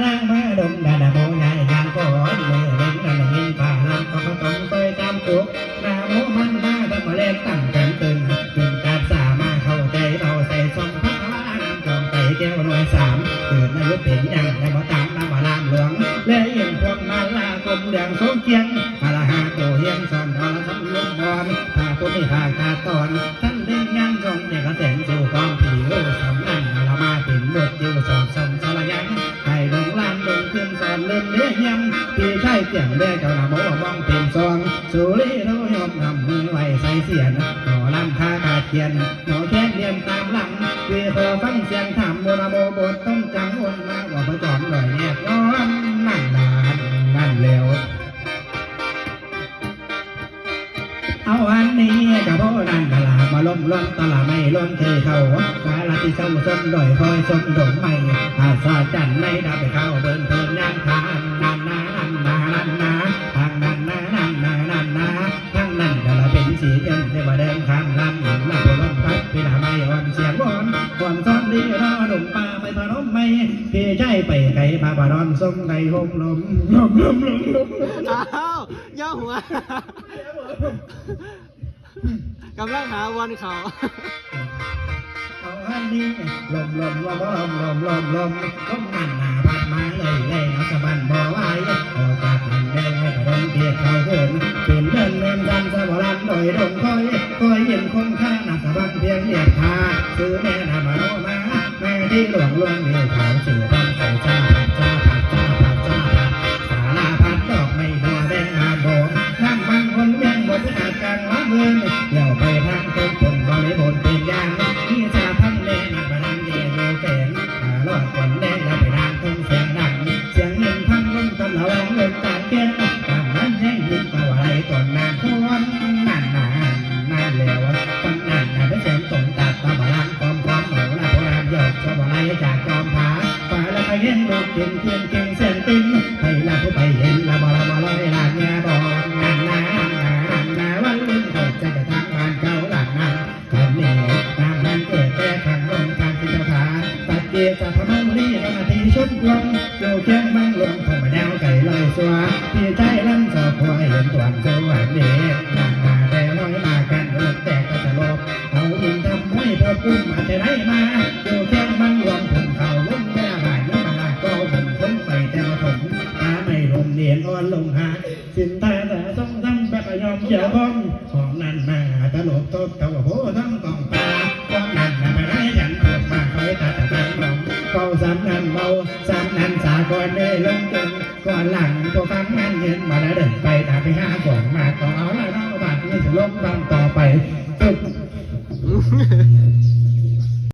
ล้างมาดมดาดาโมยายยางก่อนมือเล่นนั่นยินป่าลำก็ต้องไปตามตุกนาโมมันมาทำมาเล่นตั้งกันตึงตึงการสามาเข้าใจเราใส่ทรงพระลานจอมไปแก้วหน่วยสามเกิดนายกเป็นยังในบ่ตามน้ำมาลามหลวงและยิงพวกมาลากลมเดืองสมเกียงมาละหาโตเฮียงสอนทอละทำลุกบอลพาตัวที่หาขาตอนท่านเล่นงานจงเนี่ยก็แต่งสู่ความผีโอ้สำนักมาละมาเป็นบทอยู่สอนสมสารยังให้ลงลานลงขึ้นสอนเล่นเลี้ยยังพี่ชายเกี่ยงเลี้ยเจ้าหน้าโมมองเป็นซองสุริโรยมนำมือไหวใส่เสียนหมอลำคาขาเทียนหมอแค่เรียนตามหลังเวียพอฟังเสียงถามโมนาโมบทต้องจังอ้นมาว่าพระจอมหน่อยแนบย้อนนั่นนานนั่นเร็วเอาอันนี้กับพ่อนั่นตลามาล้มล้มตลาไม่ล้มเทเขาสาลาที่เศร้าส้มดอยคอยส้มดงไม่อาสาจันไม่ดับไปเข้าเบิ่นเพิ่นย่างทานนันนานันนานันนาทางนันนานันนานันนาทางนั้นตลาเป็นสีเงินได้มาเดินข้างลำหญิงลาพล้มพัดพี่นาไม่อ่อนเสียงวอนความซ้อนดีรอหนุ่มป่าไม่พนมไม่พี่ใจไปไก่พาบารอนส้มในหงลมลมลมลมลมอ้าวย่อหัวกำลังหาวันเขาเอาอันนี้ลมลมลมลมลมลมลมลมมันหนาพัดมาเลยเลยเอาสะบันบ่ไหวออกจากมันแดงให้กระดมเกียร์เขาเหินเป็นเดินเนินดันสะบรันโดยดงคอยเห็นคงค่าหนักสะบันเพียงเหยียดพาซื้อแม่นามาโนมาแม่ที่หลวงเดียวขาวสื่อบ้านใส่จ้าผัดจ้าผัดจ้าผัดจ้าผัดสาลาพัดดอกไม่หัวแดงมาโบนั่งบางคนแม่งบนอาจกลางวัดเงินเดี่ยวไปทางต้นผลบริบทเป็นยางนี่จะพังแดงนักบันเดียโยแฝงลอดก่อนแดงแล้วไปทางทุ่งเสียงดังเสียงเงินพังล้มตำละแวงเงินตาเก็ตต่างนั้นแย่งยิงตัวอะไรก่อนนานทวนนั่นนานนั่นแล้วปันนั่นน่ะไม่เสียงตรงตัดตาบาลังความความเหมาละโบราณหยอกตัวอะไรจากจอมผาฝ่าละไปเห็นลูกเก่งเทียนเก่งเส้นติ้งให้ละผู้ไปเห็นละบอละบอลอยละเงียบอนนั่นนาวันลืมเขาจะทางบ้านเก่าหลังนั้นกันนี่ตามนั้นเกิดแต่ทางลงทางที่เจ้าผาปัดเกียร์จากพม่าลีธรรมทีชุดลงโยเคียงบังหลวงผมมาแนวไก่ลอยสัวที่ใจลังสอบพอยเห็นตัวสวัสดีนั่งมาแต่ลอยมากันรถแต่ก็จะลบเอายิงทำให้พอกุ้มมาแต่ไรมาโยเคียงบังหลวงผมเขาล้มแม่บ้านแล้วมาลาก็ผมไปแต่มาผมตาไม่ลมเนียนอ่อนลงหาสินตาแต่ต้องทำแบบยอมเกี่ยวบ้องของนั่นมาตลบโต๊ะเก่าโหทั้งกองตาของนั่นมาไม่ได้ฉันออกมาคอยตาตาลองเฝ้าสามนันเบาสามนันสาก่อนได้ลงจนก่อนหลังตัวฟังมันเงินมาแล้วเดินไปตาไปหาของมาต่อเอาละน้องบาดนี่จะล้มบางต่อ